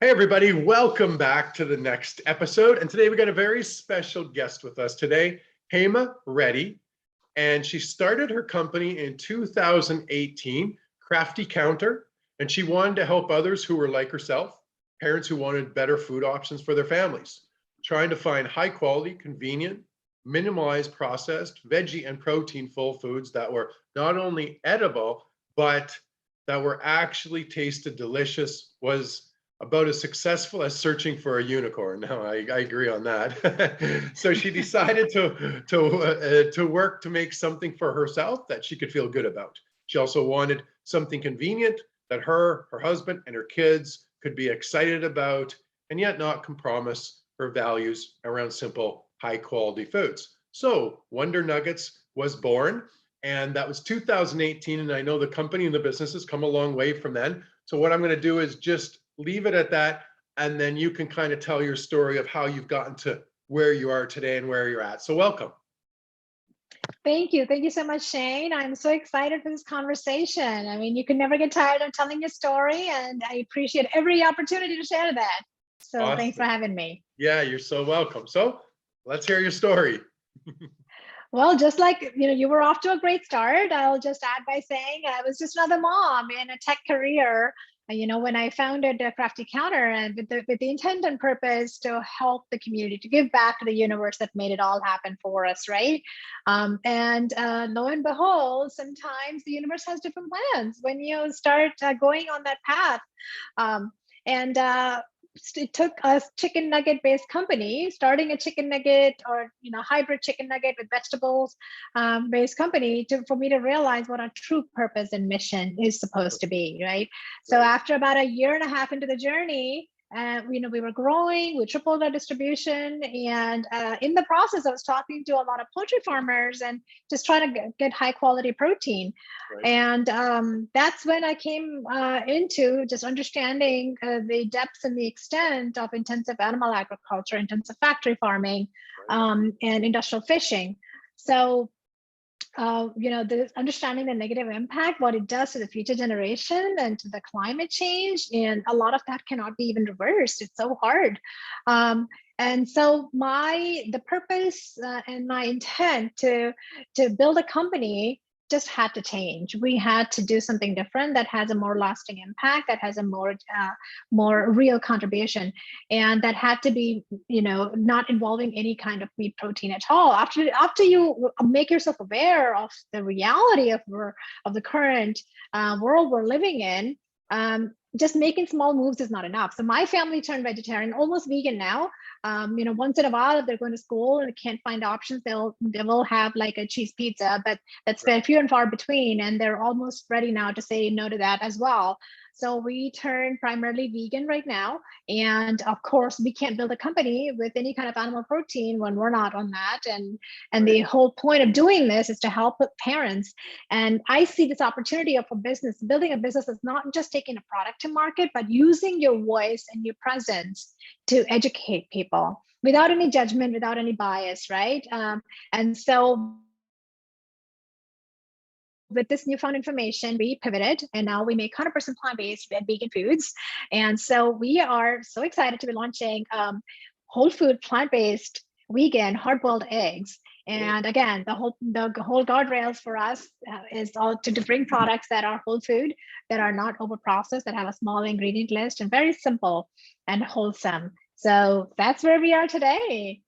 Hey everybody, welcome back to the next episode. And today we got a very special guest with us today, Hema Reddy. And she started her company in 2018, Crafty Counter. And she wanted to help others who were like herself, parents who wanted better food options for their families, trying to find high quality, convenient, minimalized processed, veggie and protein full foods that were not only edible, but that were actually tasted delicious, was about as successful as searching for a unicorn. No, I agree on that. So she decided to work to make something for herself that she could feel good about. She also wanted something convenient that her husband, and her kids could be excited about, and yet not compromise her values around simple, high quality foods. So Wonder Nuggets was born, and that was 2018. And I know the company and the business has come a long way from then. So what I'm going to do is just leave it at that, and then you can kind of tell your story of how you've gotten to where you are today and where you're at. So welcome. Thank you. Thank you so much, Shane. I'm so excited for this conversation. I mean, you can never get tired of telling your story, and I appreciate every opportunity to share that. So Awesome. Thanks for having me. Yeah, you're so welcome. So let's hear your story. Well, just like, you were off to a great start. I'll just add by saying I was just another mom in a tech career. When I founded Crafty Counter, and with the intent and purpose to help the community, to give back to the universe that made it all happen for us, right? Lo and behold, sometimes the universe has different plans when you start going on that path. It took a chicken nugget based company, starting a chicken nugget or hybrid chicken nugget with vegetables based company, for me to realize what our true purpose and mission is supposed to be, right? So after about a year and a half into the journey, we were growing, we tripled our distribution, and in the process I was talking to a lot of poultry farmers and just trying to get high quality protein. And that's when I came into just understanding the depths and the extent of intensive animal agriculture, intensive factory farming, and industrial fishing. So the understanding the negative impact, what it does to the future generation and to the climate change, and a lot of that cannot be even reversed. It's so hard. And so the purpose and my intent to build a company just had to change. We had to do something different that has a more lasting impact, that has a more real contribution, and that had to be, not involving any kind of meat protein at all. After you make yourself aware of the reality of the current world we're living in, just making small moves is not enough. So my family turned vegetarian, almost vegan now. Once in a while, if they're going to school and can't find options, they will have like a cheese pizza, but that's very few and far between. And they're almost ready now to say no to that as well. So we turn primarily vegan right now. And of course, we can't build a company with any kind of animal protein when we're not on that. And the whole point of doing this is to help parents. And I see this opportunity of a business, building a business that's not just taking a product to market, but using your voice and your presence to educate people without any judgment, without any bias, right? And so with this newfound information, we pivoted, and now we make 100% plant-based and vegan foods. And so we are so excited to be launching whole food, plant-based, vegan, hard-boiled eggs. And again, the whole guardrails for us is all to bring products that are whole food, that are not over-processed, that have a small ingredient list, and very simple and wholesome. So that's where we are today.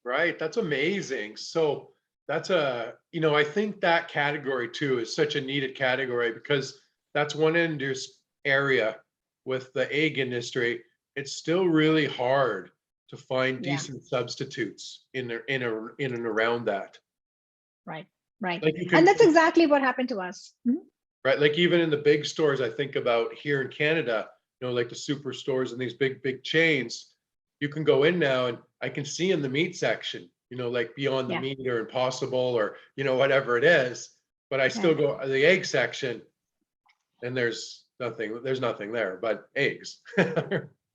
Right, that's amazing. So that's I think that category too is such a needed category, because that's one area with the egg industry. It's still really hard to find decent substitutes in and around that. Right. And that's exactly what happened to us. Right, like even in the big stores, I think about here in Canada, like the superstores and these big chains, you can go in now and I can see in the meat section, like Beyond the Meat or Impossible or, whatever it is, but I still go to the egg section and there's nothing there but eggs.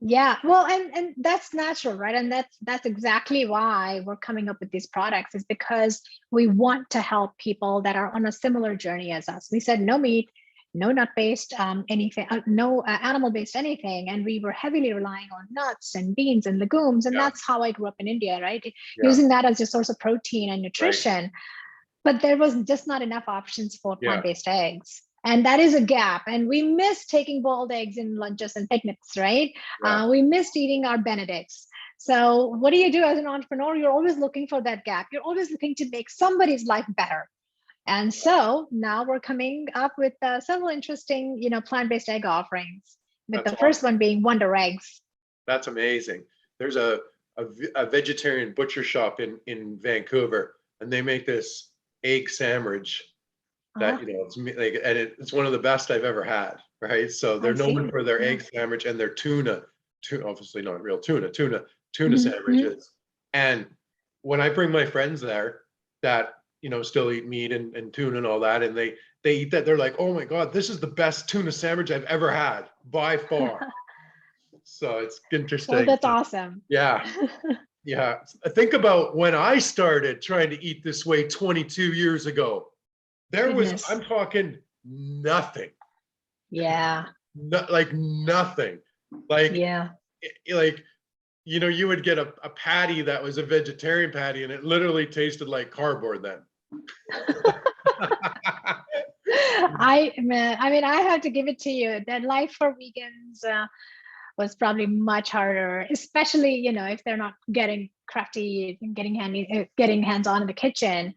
Yeah, well, and that's natural, right? And that's exactly why we're coming up with these products, is because we want to help people that are on a similar journey as us. We said no meat, no nut-based anything, no animal-based anything, and we were heavily relying on nuts and beans and legumes, and Yeah. that's how I grew up in India, right? Yeah. Using that as a source of protein and Right. nutrition, but there was just not enough options for Yeah. plant-based eggs. And that is a gap. And we miss taking boiled eggs in lunches and picnics, right? Yeah. We missed eating our Benedicts. So what do you do as an entrepreneur? You're always looking for that gap. You're always looking to make somebody's life better. And so now we're coming up with several interesting, plant-based egg offerings, with That's the first awesome. one being Wonder Eggs. That's amazing. There's a vegetarian butcher shop in Vancouver, and they make this egg sandwich that, it's like, and it's one of the best I've ever had, right? So they're I see. known for their Yeah. egg sandwich and their tuna, obviously not real tuna Mhm. sandwiches. And when I bring my friends there that, still eat meat and tuna and all that, and they eat that, they're like, oh my God, this is the best tuna sandwich I've ever had by far. So it's interesting. Well, that's awesome. Yeah. Yeah. Think about when I started trying to eat this way 22 years ago. There was, Goodness. I'm talking nothing. Yeah. Like nothing. Like, Yeah. like, you would get a patty that was a vegetarian patty, and it literally tasted like cardboard then. I mean, I have to give it to you that life for vegans was probably much harder, especially, if they're not getting crafty and getting hands-on in the kitchen.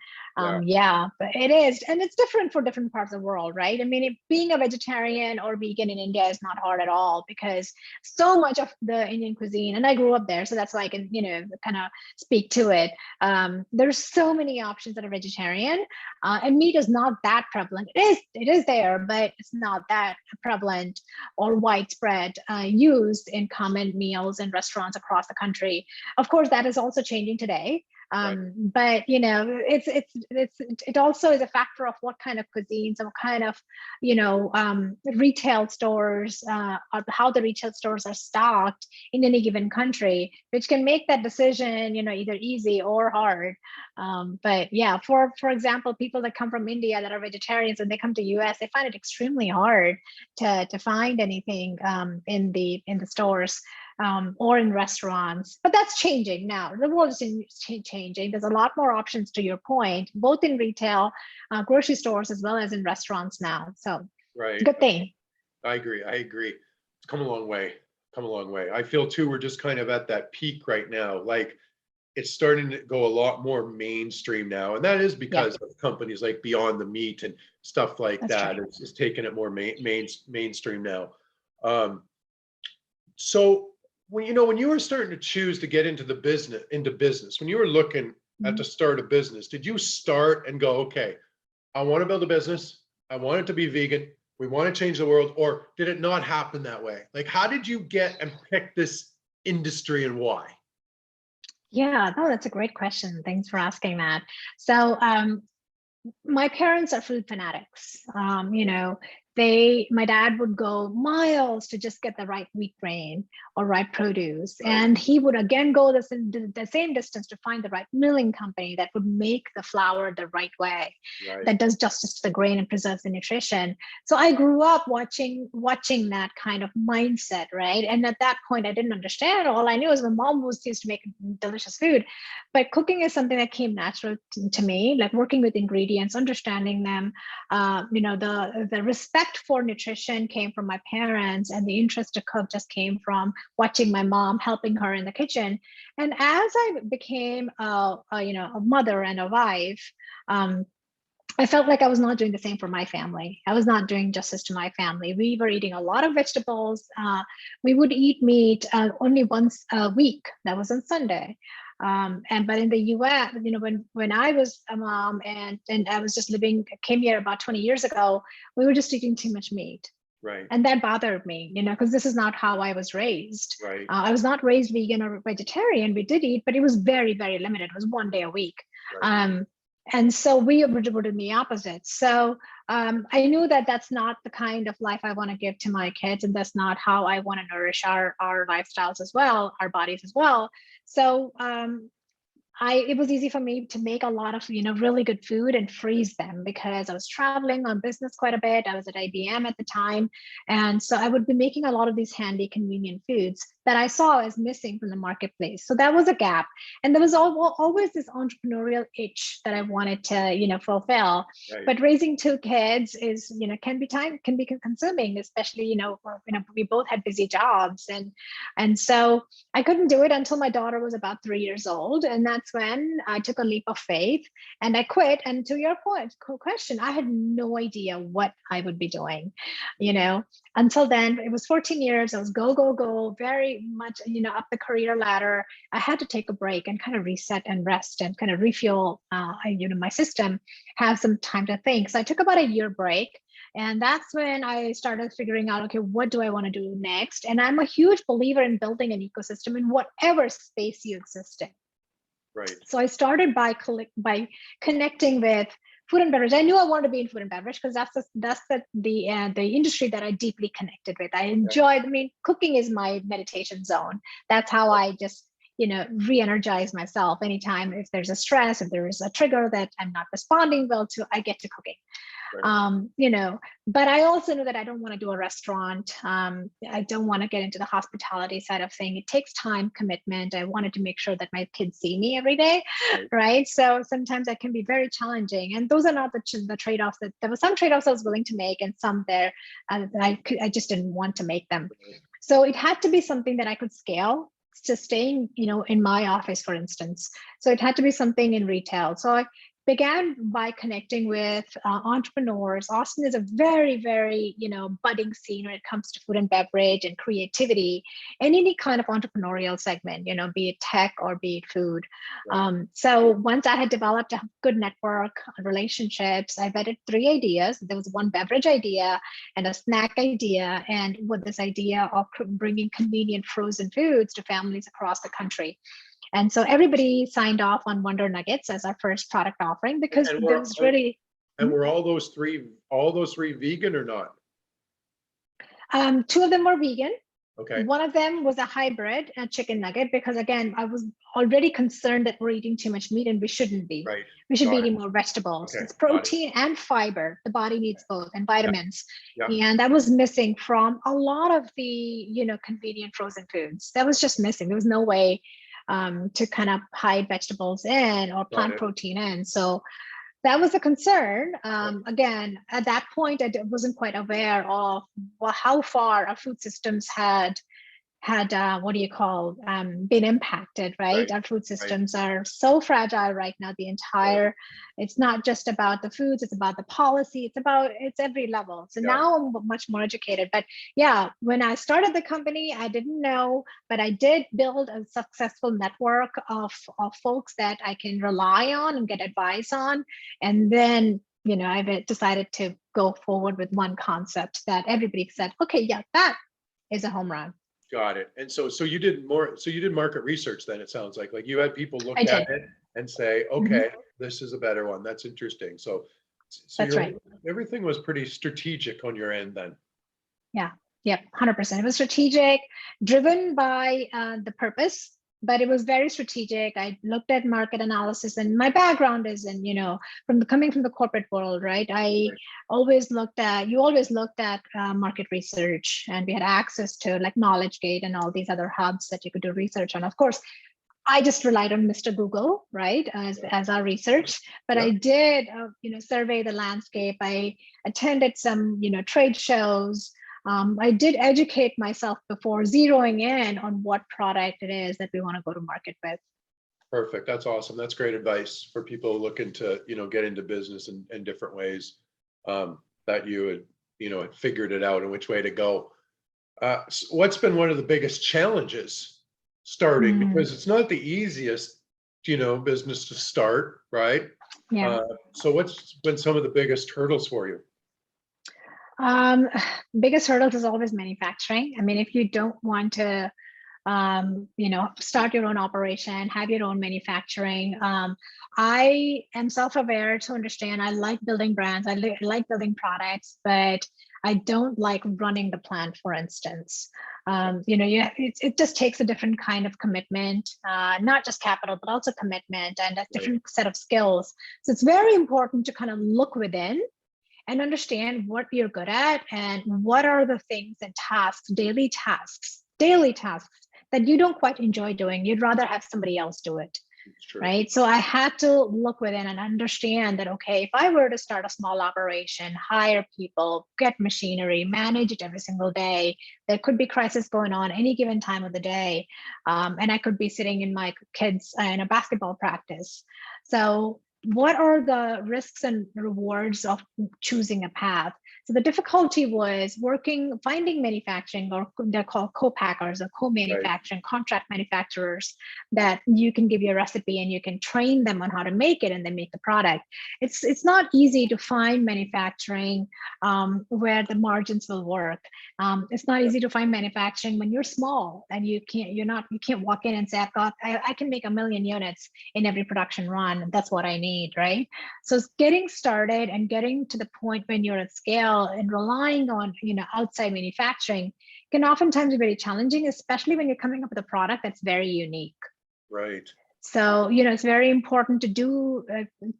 Yeah, but it is, and it's different for different parts of the world, right? I mean, being a vegetarian or vegan in India is not hard at all, because so much of the Indian cuisine, and I grew up there, so that's why I can, kind of speak to it. There's so many options that are vegetarian, and meat is not that prevalent. It is there, but it's not that prevalent or widespread used in common meals in restaurants across the country. Of course, that is also changing today. But it also is a factor of what kind of cuisines and what kind of retail stores, or how the retail stores are stocked in any given country, which can make that decision either easy or hard. But yeah, for example, people that come from India that are vegetarians and they come to US, they find it extremely hard to find anything in the stores. Or in restaurants, but that's changing now. The world is changing. There's a lot more options, to your point, both in retail, grocery stores, as well as in restaurants now. So, right. Good thing. I agree. It's come a long way. I feel too, we're just kind of at that peak right now. Like, it's starting to go a lot more mainstream now, and that is because of companies like Beyond the Meat and stuff like that. It's taking it more mainstream now. So when you were starting to choose to get into business, when you were looking at to start a business, did you start and go, okay, I want to build a business, I want it to be vegan, we want to change the world, or did it not happen that way? Like, how did you get and pick this industry, and why? Yeah, no, that's a great question. Thanks for asking that. So my parents are food fanatics. My dad would go miles to just get the right wheat grain or right produce. And he would again go the same distance to find the right milling company that would make the flour the right way, that does justice to the grain and preserves the nutrition. So I grew up watching that kind of mindset, right? And at that point, I didn't understand. All I knew is my mom used to make delicious food. But cooking is something that came natural to me, like working with ingredients, understanding them. The respect for nutrition came from my parents, and the interest to cook just came from watching my mom, helping her in the kitchen. And as I became a mother and a wife, I felt like I was not doing the same for my family. I was not doing justice to my family. We were eating a lot of vegetables. We would eat meat only once a week. That was on Sunday. But in the US, when I was a mom and I was just came here about 20 years ago, we were just eating too much meat. Right. And that bothered me, because this is not how I was raised. Right. I was not raised vegan or vegetarian. We did eat, but it was very, very limited. It was one day a week. Right. And so we were doing the opposite. So I knew that that's not the kind of life I want to give to my kids, and that's not how I want to nourish our lifestyles as well, our bodies as well. So it was easy for me to make a lot of, really good food and freeze them because I was traveling on business quite a bit. I was at IBM at the time. And so I would be making a lot of these handy, convenient foods that I saw as missing from the marketplace. So that was a gap. And there was always this entrepreneurial itch that I wanted to, fulfill. Right. But raising two kids is, can be consuming, especially, we both had busy jobs. And so I couldn't do it until my daughter was about 3 years old. And that's when I took a leap of faith and I quit. And to your question, I had no idea what I would be doing, until then. It was 14 years. I was go, very much, up the career ladder. I had to take a break and kind of reset and rest and kind of refuel, my system, have some time to think. So I took about a year break. And that's when I started figuring out, okay, what do I want to do next? And I'm a huge believer in building an ecosystem in whatever space you exist in. Right. So I started by connecting with food and beverage. I knew I wanted to be in food and beverage because that's the industry that I deeply connected with. I enjoyed. I mean, cooking is my meditation zone. That's how I just re-energize myself. Anytime if there's a stress, if there is a trigger that I'm not responding well to, I get to cooking. Right. But I also know that I don't want to do a restaurant. I don't want to get into the hospitality side of thing. It takes time, commitment. I wanted to make sure that my kids see me every day, right? So sometimes that can be very challenging, and those are not the trade-offs. That there were some trade-offs I was willing to make, and some there I just didn't want to make them. So it had to be something that I could scale. To staying, in my office, for instance. So it had to be something in retail. So I began by connecting with entrepreneurs. Austin is a very, very, budding scene when it comes to food and beverage and creativity and any kind of entrepreneurial segment, be it tech or be it food. Right. So once I had developed a good network, relationships, I vetted 3 ideas. There was one beverage idea and a snack idea, and with this idea of bringing convenient frozen foods to families across the country. And so everybody signed off on Wonder Nuggets as our first product offering because And there was really. And were all those three vegan or not? 2 of them were vegan. Okay. One of them was a hybrid chicken nugget because, again, I was already concerned that we're eating too much meat and we shouldn't be. Right. We should be eating more vegetables. Okay. It's protein and fiber. The body needs both, and vitamins. Yeah. And that was missing from a lot of the, convenient frozen foods. That was just missing. There was no way to kind of hide vegetables in or plant protein in. So that was a concern. Again, at that point, I wasn't quite aware of how far our food systems had been impacted, right? Our food systems are so fragile right now. It's not just about the foods, it's about the policy, it's every level. So now I'm much more educated. But yeah, when I started the company, I didn't know, but I did build a successful network of folks that I can rely on and get advice on. And then, I decided to go forward with one concept that everybody said, okay, yeah, that is a home run. Got it. And so you did market research then, it sounds like you had people look at it and say, okay, this is a better one. That's interesting. So that's right. Everything was pretty strategic on your end then. Yeah. Yep. 100%. It was strategic, driven by the purpose, but it was very strategic. I looked at market analysis, and my background is in, coming from the corporate world, right? You always looked at market research, and we had access to like KnowledgeGate and all these other hubs that you could do research on. Of course, I just relied on Mr. Google, right, as our research, but I did, survey the landscape. I attended some, trade shows. I did educate myself before zeroing in on what product it is that we want to go to market with. Perfect. That's awesome. That's great advice for people looking to, get into business in different ways, that you had, figured it out and which way to go. What's been one of the biggest challenges starting? Because it's not the easiest, business to start, right? Yeah. So what's been some of the biggest hurdles for you? Biggest hurdles is always manufacturing. I mean, if you don't want to, start your own operation, have your own manufacturing. I am self-aware to understand I like building brands. I like building products, but I don't like running the plant, for instance. It just takes a different kind of commitment, not just capital, but also commitment and a different set of skills. So it's very important to kind of look within and understand what you're good at and what are the things and tasks, daily tasks that you don't quite enjoy doing. You'd rather have somebody else do it. Right. So I had to look within and understand that, okay, if I were to start a small operation, hire people, get machinery, manage it every single day, there could be crisis going on any given time of the day. And I could be sitting in my kids in a basketball practice. So what are the risks and rewards of choosing a path? So the difficulty was finding manufacturing, or they're called co-packers or co-manufacturing, contract manufacturers that you can give your recipe and you can train them on how to make it and then make the product. It's not easy to find manufacturing where the margins will work. It's not easy to find manufacturing when you're small and you can't walk in and say, I can make 1 million units in every production run. That's what I need, right? So getting started and getting to the point when you're at scale and relying on outside manufacturing can oftentimes be very challenging, especially when you're coming up with a product that's very unique. Right. So it's very important to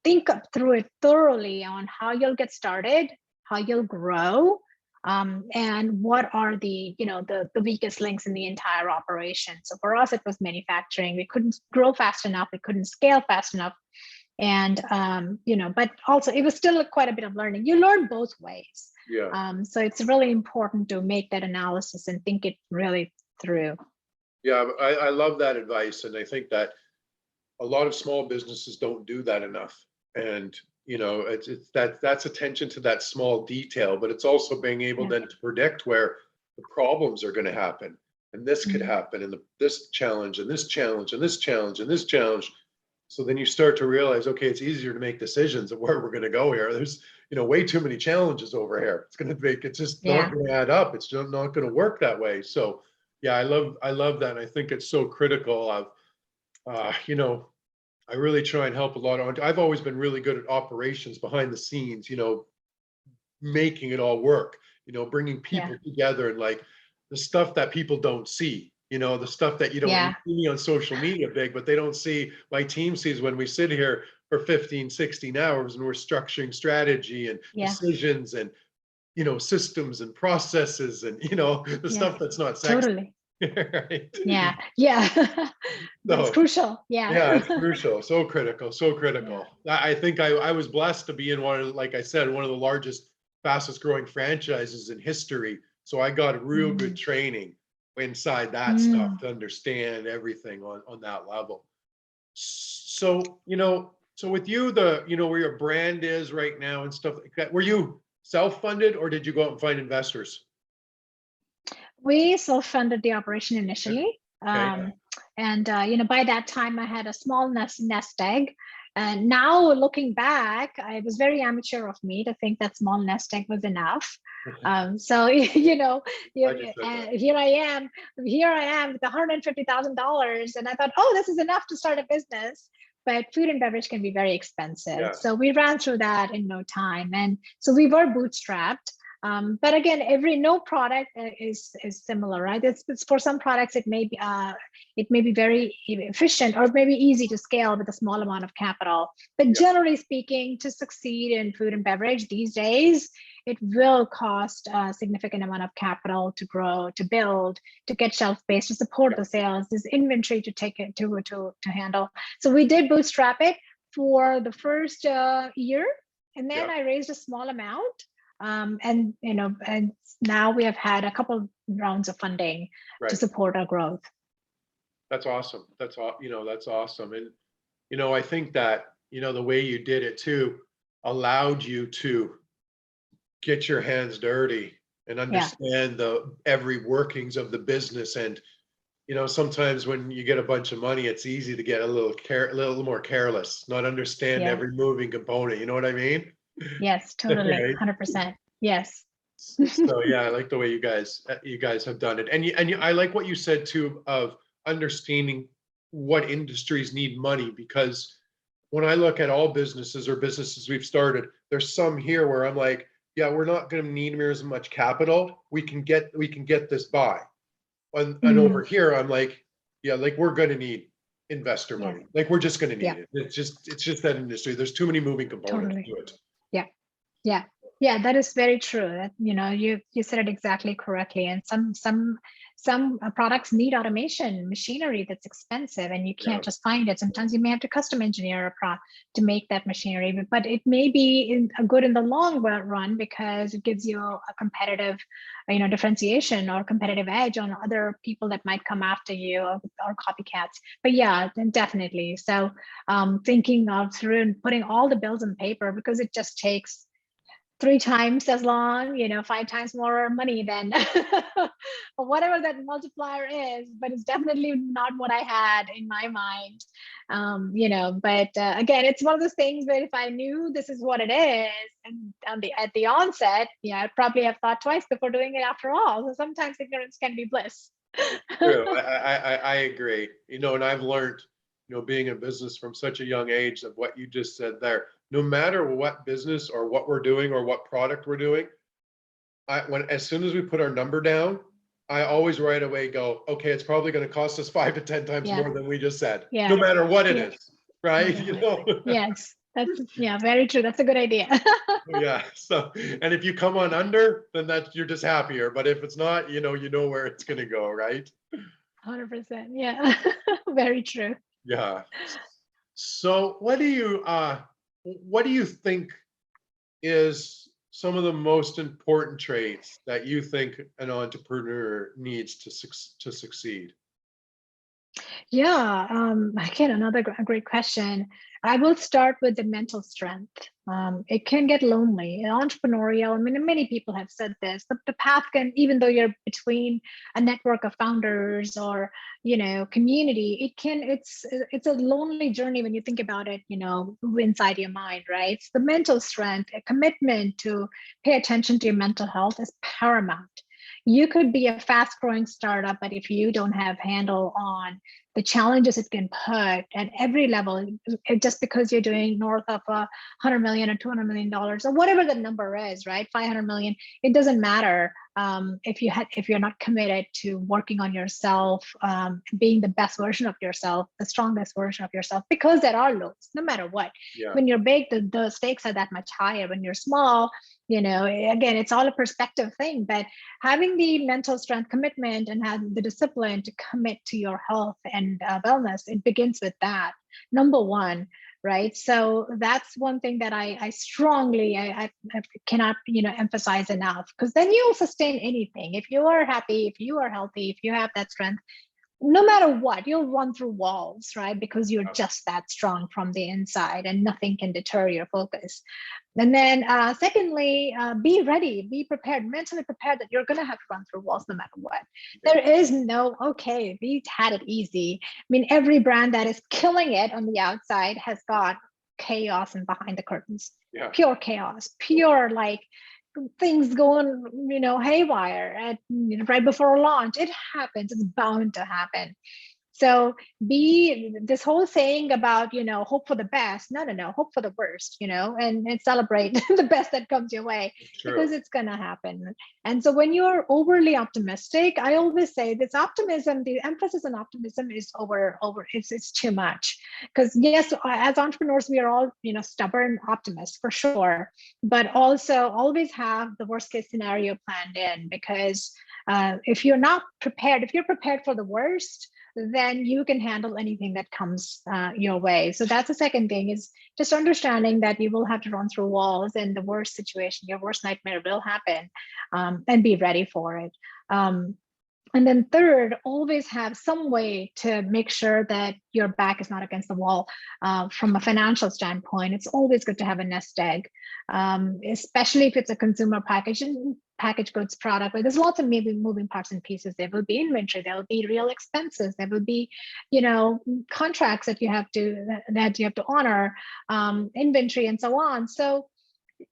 think through it thoroughly on how you'll get started, how you'll grow, and what are the weakest links in the entire operation. So for us, it was manufacturing. We couldn't grow fast enough. We couldn't scale fast enough. And, but also it was still quite a bit of learning. You learn both ways. Yeah. So it's really important to make that analysis and think it really through. Yeah, I love that advice. And I think that a lot of small businesses don't do that enough. And, that's attention to that small detail, but it's also being able then to predict where the problems are going to happen. And this could happen, and this challenge, and this challenge, and this challenge, and this challenge. So then you start to realize, okay, it's easier to make decisions of where we're going to go here. There's, way too many challenges over here. It's just not going to add up. It's just not going to work that way. So yeah, I love that. And I think it's so critical of, I really try and help a lot. I've always been really good at operations behind the scenes, making it all work, bringing people together, and like the stuff that people don't see. The stuff that you don't see on social media big, but they don't see, my team sees when we sit here for 15, 16 hours and we're structuring strategy and decisions and, systems and processes and, the stuff that's not sexy. Totally. Right? Yeah. That's crucial. Yeah, it's crucial. So critical. I think I was blessed to be in one of the largest, fastest growing franchises in history. So I got real good training inside that stuff to understand everything on that level. So, so with you, where your brand is right now and stuff like that, were you self-funded or did you go out and find investors? We self-funded the operation initially. Okay. And, by that time I had a small nest egg. And now looking back, it was very amateur of me to think that small nest egg was enough. So, here I am with $150,000. And I thought, oh, this is enough to start a business. But food and beverage can be very expensive. Yeah. So we ran through that in no time. And so we were bootstrapped. But again, no product is similar, right? It's for some products, it may be very efficient or maybe easy to scale with a small amount of capital. But generally speaking, to succeed in food and beverage these days, it will cost a significant amount of capital to grow, to build, to get shelf space, to support the sales. There's inventory to take it to handle. So we did bootstrap it for the first year, and then I raised a small amount. And now we have had a couple of rounds of funding to support our growth. That's awesome. That's awesome. And, I think that, the way you did it too, allowed you to get your hands dirty and understand the every workings of the business. And, sometimes when you get a bunch of money, it's easy to get a little more careless, not understand every moving component. You know what I mean? Yes, totally. 100%. Yes. So yeah, I like the way you guys have done it. And I like what you said too, of understanding what industries need money, because when I look at all businesses or businesses we've started, there's some here where I'm like, yeah, we're not going to need near as much capital. We can get this by. And over here, I'm like, yeah, like we're going to need investor money. Like we're just going to need it. It's just that industry. There's too many moving components to it. Yeah. Yeah. Yeah, that is very true. That, you know, you said it exactly correctly. And some products need automation, machinery that's expensive, and you can't just find it. Sometimes you may have to custom engineer a product to make that machinery, but it may be good in the long run because it gives you a competitive, you know, differentiation or competitive edge on other people that might come after you, or copycats. But yeah, definitely. So thinking of through and putting all the bills on paper, because it just takes 3 times as long, you know, 5 times more money than whatever that multiplier is, but it's definitely not what I had in my mind. You know, but again, it's one of those things where if I knew this is what it is, and at the onset, yeah, I'd probably have thought twice before doing it after all. So sometimes ignorance can be bliss. True. I agree. You know, and I've learned, you know, being in business from such a young age of what you just said there. No matter what business or what we're doing or what product we're doing, as soon as we put our number down, I always right away go, okay, it's probably going to cost us 5 to 10 times more than we just said, no matter what it is, right? You know? Yes, that's very true. That's a good idea. Yeah. So, and if you come on under, then you're just happier. But if it's not, you know where it's going to go, right? 100%. Yeah. Very true. Yeah. So what do you think is some of the most important traits that you think an entrepreneur needs to succeed? Yeah, again, another great question. I will start with the mental strength. It can get lonely, entrepreneurial. I mean, many people have said this. The path can, even though you're between a network of founders or, you know, community, it's a lonely journey when you think about it, you know, inside your mind, right? So the mental strength, a commitment to pay attention to your mental health is paramount. You could be a fast growing startup, but if you don't have handle on the challenges it can put at every level, just because you're doing north of $100 million or $200 million or whatever the number is, right? 500 million, it doesn't matter if you're not committed to working on yourself, being the best version of yourself, the strongest version of yourself, because there are lows, no matter what. When you're big, the stakes are that much higher. When you're small, you know, again, it's all a perspective thing, but having the mental strength, commitment, and having the discipline to commit to your health and wellness, it begins with that, number one, right? So that's one thing that I strongly, I cannot, you know, emphasize enough, because then you'll sustain anything. If you are happy, if you are healthy, if you have that strength, no matter what, you'll run through walls, right? Because you're just that strong from the inside, and nothing can deter your focus. And then secondly, be ready, be prepared, mentally prepared that you're going to have to run through walls no matter what. There is no, okay, we had it easy. I mean, every brand that is killing it on the outside has got chaos and behind the curtains, pure chaos, pure like things going, you know, haywire at, you know, right before launch. It happens. It's bound to happen. So this whole saying about, you know, hope for the best. No, hope for the worst, you know, and celebrate the best that comes your way, because it's going to happen. And so when you're overly optimistic, I always say this optimism, the emphasis on optimism is it's too much. Because yes, as entrepreneurs, we are all, you know, stubborn optimists for sure, but also always have the worst case scenario planned in, because if you're not prepared, if you're prepared for the worst, then you can handle anything that comes your way. So that's the second thing, is just understanding that you will have to run through walls, and the worst situation, your worst nightmare will happen, and be ready for it. And then third, always have some way to make sure that your back is not against the wall. From a financial standpoint, it's always good to have a nest egg, especially if it's a consumer packaged goods product, where there's lots of maybe moving parts and pieces. There will be inventory, there will be real expenses, there will be, you know, contracts that you have to honor, inventory, and so on. So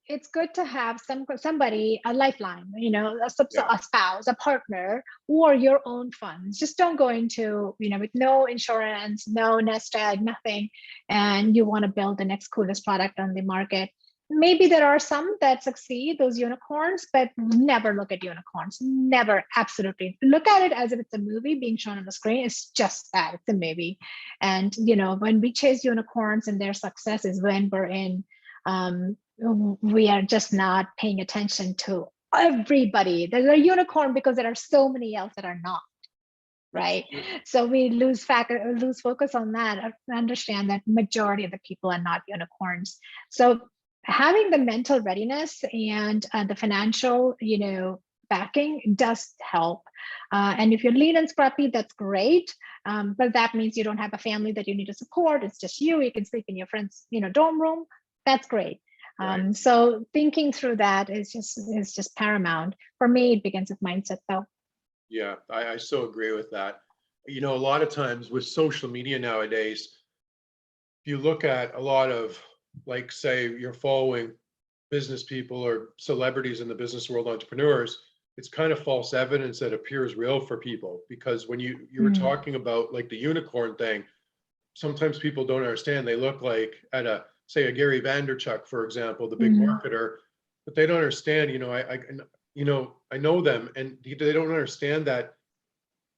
it's good to have somebody, a lifeline, you know, a spouse, a partner, or your own funds. Just don't go into, you know, with no insurance, no nest egg, nothing, and you want to build the next coolest product on the market. maybe there are some that succeed, those unicorns, but never look at unicorns. Never, absolutely. Look at it as if it's a movie being shown on the screen. It's just that, it's a movie. And when we chase unicorns and their success is when we're in, we are just not paying attention to everybody. There's a unicorn because there are so many else that are not. Right. So we lose focus on that, understand that majority of the people are not unicorns. So having the mental readiness and the financial, backing does help. And if you're lean and scrappy, that's great. But that means you don't have a family that you need to support. It's just you. You can sleep in your friend's, dorm room. That's great. Right. So thinking through that is just paramount. For me, it begins with mindset, though. Yeah, I so agree with that. A lot of times with social media nowadays, if you look at a lot of, like, say you're following business people or celebrities in the business world, entrepreneurs, it's kind of false evidence that appears real for people. Because when you were talking about like the unicorn thing, sometimes people don't understand. They look like say a Gary Vaynerchuk, for example, the big marketer, but they don't understand, I know them, and they don't understand that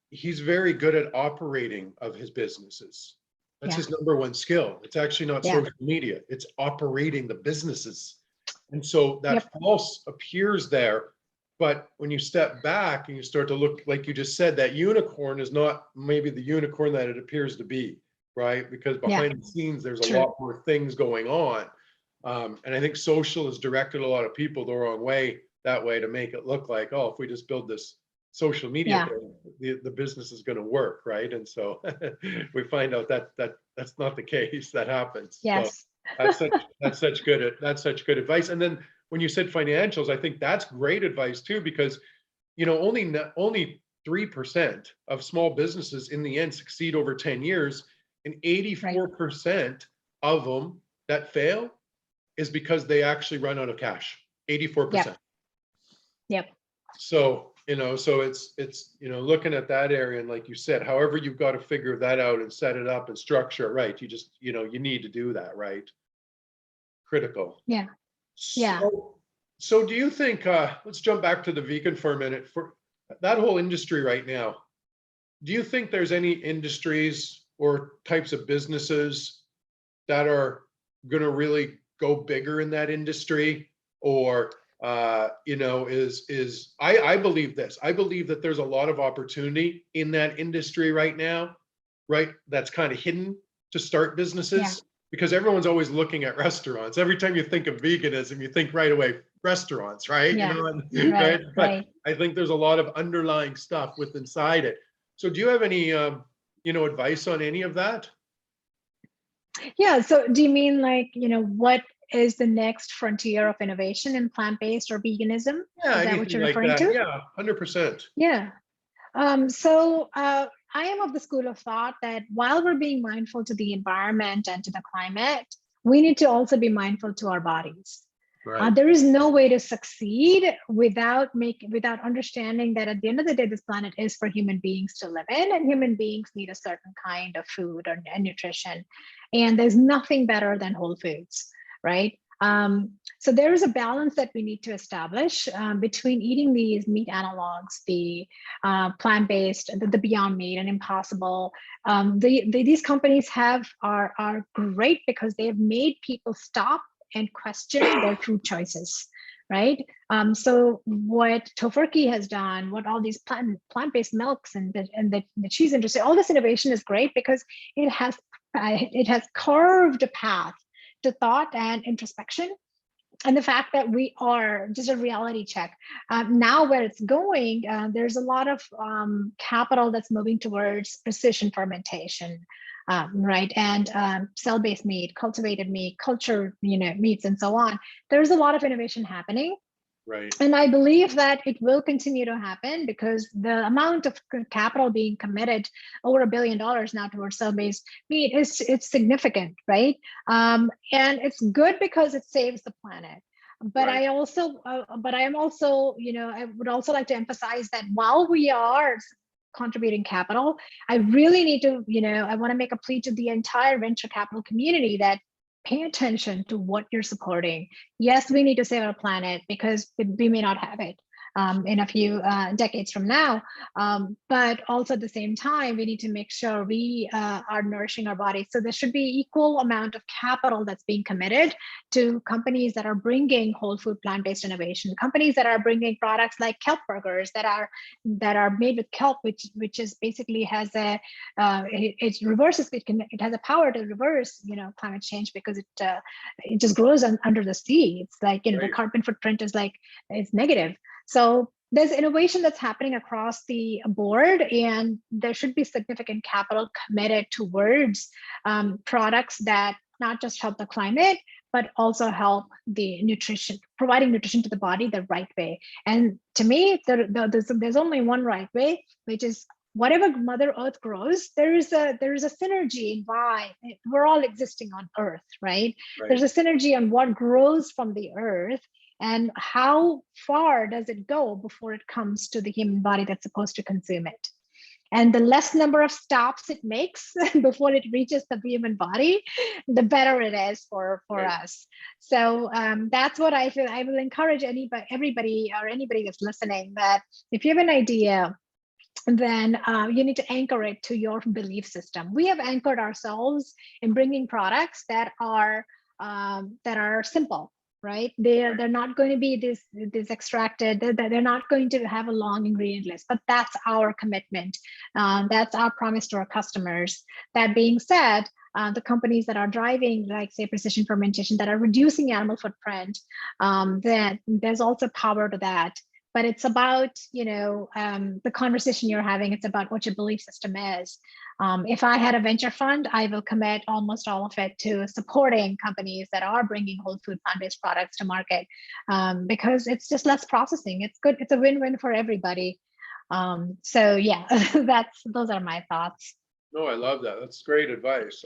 he's very good at operating of his businesses. That's his number one skill. It's actually not social media, it's operating the businesses. And so that false appears there. But when you step back and you start to look, like you just said, that unicorn is not maybe the unicorn that it appears to be, right? Because behind the scenes, there's a lot more things going on. And I think social has directed a lot of people the wrong way, that way, to make it look like, oh, if we just build this social media thing, the business is going to work, right? And so we find out that that's not the case. That happens. Yes. So that's such good advice. And then when you said financials, I think that's great advice too, because only 3% of small businesses in the end succeed over 10 years, and 84% of them that fail is because they actually run out of cash. 84%. Yep. So, so it's, looking at that area, and like you said, however, you've got to figure that out and set it up and structure it right. You just, you need to do that, right? Critical. Yeah. Yeah. So do you think, let's jump back to the vegan for a minute, for that whole industry right now, do you think there's any industries or types of businesses that are going to really go bigger in that industry? Or, I believe this. I believe that there's a lot of opportunity in that industry right now, right? That's kind of hidden to start businesses, because everyone's always looking at restaurants. Every time you think of veganism, you think right away restaurants, right? Right. But I think there's a lot of underlying stuff with inside it. So do you have any, advice on any of that? Yeah. So do you mean like, what is the next frontier of innovation in plant-based or veganism? Yeah, is that what you're like referring that? to? Yeah, 100%. Yeah. I am of the school of thought that while we're being mindful to the environment and to the climate, we need to also be mindful to our bodies. Right. There is no way to succeed without understanding that at the end of the day, this planet is for human beings to live in, and human beings need a certain kind of food and nutrition. And there's nothing better than whole foods, right? So there is a balance that we need to establish between eating these meat analogs, the plant-based, the Beyond Meat and Impossible. These companies are great because they have made people stop and question their food choices, right? So what Tofurky has done, what all these plant-based milks and the cheese industry, all this innovation is great because it has carved a path to thought and introspection. And the fact that we are just a reality check. Now where it's going, there's a lot of capital that's moving towards precision fermentation, right? And cell-based meat, cultivated meat, cultured meats, and so on. There's a lot of innovation happening. Right. And I believe that it will continue to happen because the amount of capital being committed, over $1 billion now towards cell-based meat, it's significant, right? And it's good because it saves the planet. But right. I am also, I would also like to emphasize that while we are contributing capital, I really need to, I want to make a plea to the entire venture capital community that pay attention to what you're supporting. Yes, we need to save our planet because we may not have it in a few decades from now. But also at the same time, we need to make sure we are nourishing our bodies. So there should be equal amount of capital that's being committed to companies that are bringing whole food plant-based innovation, companies that are bringing products like kelp burgers that are made with kelp, which is basically has a it reverses, it has a power to reverse climate change because it just grows under the sea. It's like the carbon footprint is negative. So there's innovation that's happening across the board, and there should be significant capital committed towards products that not just help the climate, but also help the nutrition, providing nutrition to the body the right way. And to me, there's only one right way, which is whatever Mother Earth grows, there is a synergy in why we're all existing on Earth, right? There's a synergy on what grows from the Earth and how far does it go before it comes to the human body that's supposed to consume it. And the less number of stops it makes before it reaches the human body, the better it is for us. So that's what I feel. I will encourage everybody that's listening, that if you have an idea, then you need to anchor it to your belief system. We have anchored ourselves in bringing products that are simple, right? They're not going to be this extracted. They're not going to have a long ingredient list. But that's our commitment. That's our promise to our customers. That being said, the companies that are driving, like say precision fermentation, that are reducing animal footprint, then there's also power to that. But it's about, the conversation you're having. It's about what your belief system is. If I had a venture fund, I will commit almost all of it to supporting companies that are bringing whole food plant-based products to market, because it's just less processing. It's good. It's a win-win for everybody. So yeah, those are my thoughts. No, I love that. That's great advice.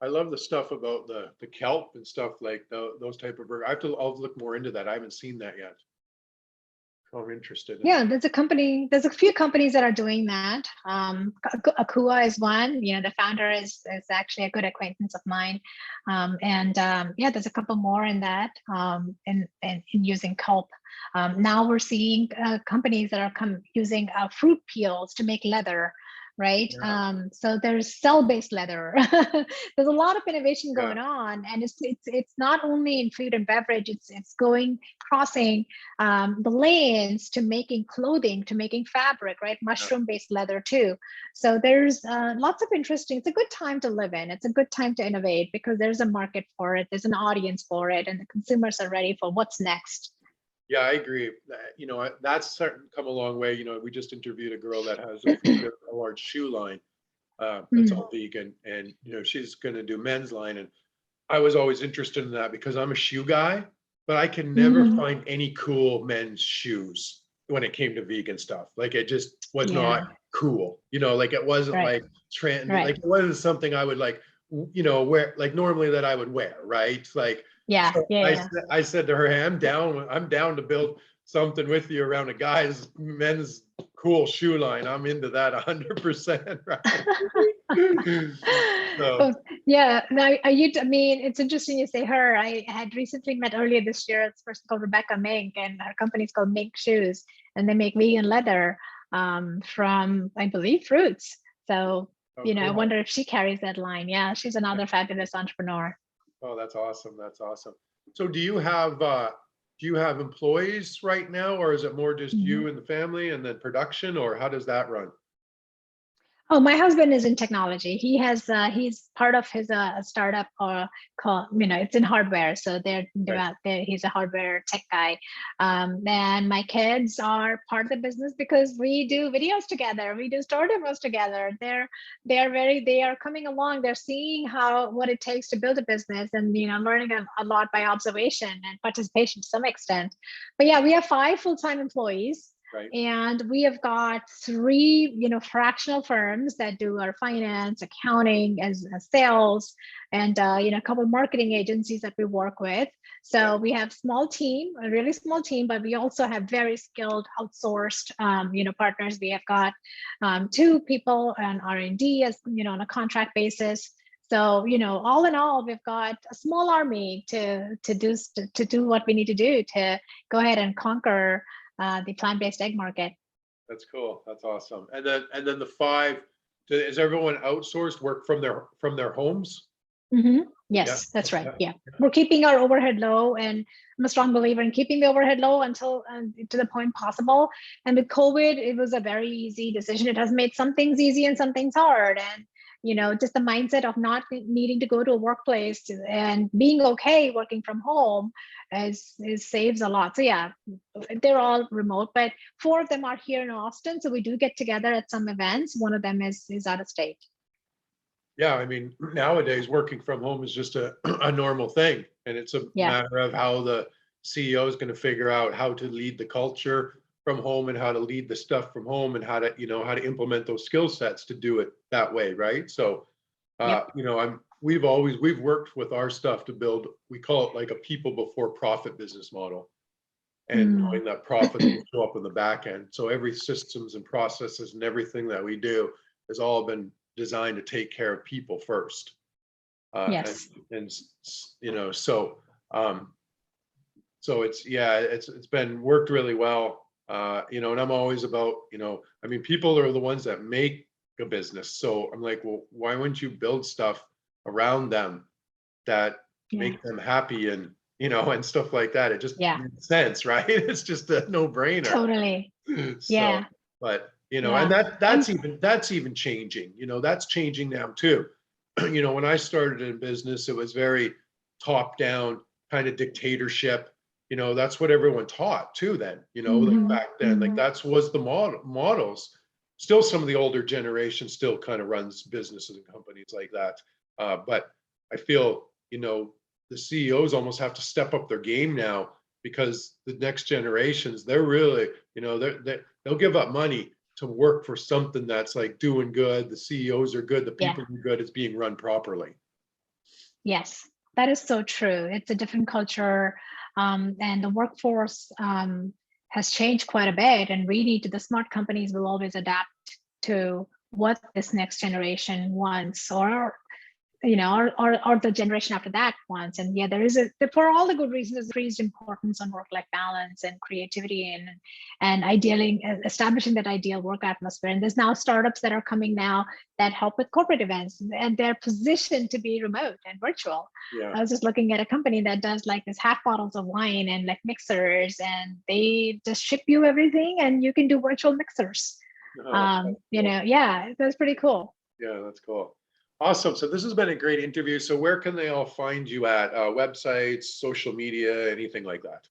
I love the stuff about the kelp and stuff like those type of burgers. I'll look more into that. I haven't seen that yet. I'm interested. Yeah, there's a few companies that are doing that. Akua is one. The founder is actually a good acquaintance of mine. There's a couple more in that, in using kelp. Now we're seeing companies that are using fruit peels to make leather. Right. Yeah. So there's cell-based leather. There's a lot of innovation going on, and it's not only in food and beverage. It's crossing the lanes to making clothing, to making fabric. Right, mushroom-based leather too. So there's lots of interesting. It's a good time to live in. It's a good time to innovate because there's a market for it. There's an audience for it, and the consumers are ready for what's next. Yeah, I agree. That's starting to come a long way. We just interviewed a girl that has a large shoe line that's all vegan, and she's going to do men's line. And I was always interested in that because I'm a shoe guy, but I can never find any cool men's shoes when it came to vegan stuff. Like it just was not cool. Like it wasn't like trend. Like it wasn't something I would wear like normally that I would wear. Right, like. I said to her, hey, I'm down to build something with you around a guy's men's cool shoe line. I'm into that 100%. Right? So. Yeah. Now, it's interesting you say her. I had recently met earlier this year. It's a person called Rebecca Mink, and her company's called Mink Shoes, and they make vegan leather from, I believe, fruits. So, cool. I wonder if she carries that line. Yeah, she's another fabulous entrepreneur. Oh, that's awesome. That's awesome. So do you have employees right now, or is it more just you and the family and then production, or how does that run? Oh, my husband is in technology. He's part of his startup called, it's in hardware. So he's a hardware tech guy. And my kids are part of the business because we do videos together. We do store demos together. They are coming along. They're seeing what it takes to build a business, and learning a lot by observation and participation to some extent. But yeah, we have 5 full-time employees. Right. And we have got 3, fractional firms that do our finance, accounting, as sales, and a couple of marketing agencies that we work with. So we have a really small team, but we also have very skilled outsourced, partners. We have got 2 people on R&D on a contract basis. So, all in all, we've got a small army to do what we need to do to go ahead and conquer the plant-based egg market. That's cool. That's awesome. And then the 5, is everyone outsourced, work from their homes? Mm-hmm. Yeah. Yes, that's right. Okay. Yeah, we're keeping our overhead low, and I'm a strong believer in keeping the overhead low until to the point possible. And with COVID, it was a very easy decision. It has made some things easy and some things hard. And just the mindset of not needing to go to a workplace and being okay working from home is saves a lot. So yeah, they're all remote, but 4 of them are here in Austin. So we do get together at some events. One of them is out of state. Yeah, I mean, nowadays working from home is just a normal thing, and it's a matter of how the CEO is going to figure out how to lead the culture from home and how to lead the stuff from home and how to implement those skill sets to do it that way, right? So, we've worked with our stuff to build, we call it like a people before profit business model, and knowing that profits will show up in the back end. So every systems and processes and everything that we do has all been designed to take care of people first. Yes. So it's been worked really well. And I'm always about, I mean, people are the ones that make a business. So I'm like, well, why wouldn't you build stuff around them that make them happy and, and stuff like that? It just makes sense, right? It's just a no-brainer. Totally. So, but and that's even changing. That's changing now too. When I started in business, it was very top-down kind of dictatorship. That's what everyone taught too then, like back then, like that's was the models. Still, some of the older generation still kind of runs businesses and companies like that. But I feel, the CEOs almost have to step up their game now, because the next generations, they're really, they'll give up money to work for something that's like doing good. The CEOs are good. The people are good. It's being run properly. Yes, that is so true. It's a different culture, and the workforce has changed quite a bit. And really, the smart companies will always adapt to what this next generation wants, or the generation after that wants. And there is for all the good reasons, there's increased importance on work-life balance and creativity and ideally establishing that ideal work atmosphere. And there's now startups that are coming now that help with corporate events, and they're positioned to be remote and virtual. I was just looking at a company that does like this half bottles of wine and like mixers, and they just ship you everything and you can do virtual mixers. That's pretty cool. Yeah, that's cool. Awesome. So this has been a great interview. So where can they all find you at? Websites, social media, anything like that?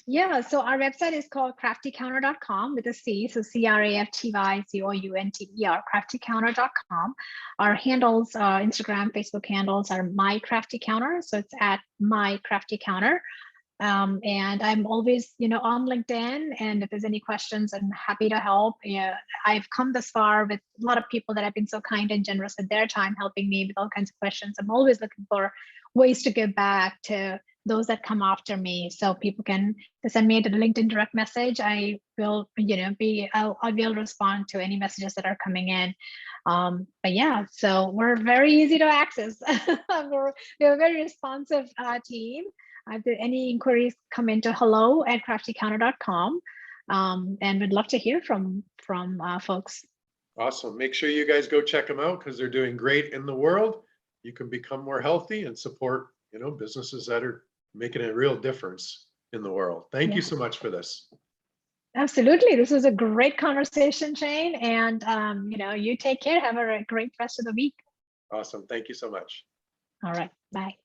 Yeah, so our website is called craftycounter.com with a C, so CRAFTYCOUNTER, craftycounter.com. Our handles, Instagram, Facebook handles are My Crafty Counter, so it's at My Crafty Counter. And I'm always, on LinkedIn, and if there's any questions, I'm happy to help. I've come this far with a lot of people that have been so kind and generous with their time helping me with all kinds of questions. I'm always looking for ways to give back to those that come after me. So people can send me a LinkedIn direct message. I will, I will respond to any messages that are coming in. But yeah, so we're very easy to access. We're a very responsive team. If any inquiries, come into hello@craftycounter.com, and we'd love to hear from folks. Awesome. Make sure you guys go check them out, because they're doing great in the world. You can become more healthy and support, businesses that are making a real difference in the world. Thank you so much for this. Absolutely. This was a great conversation, Shane. And, you take care. Have a great rest of the week. Awesome. Thank you so much. All right. Bye.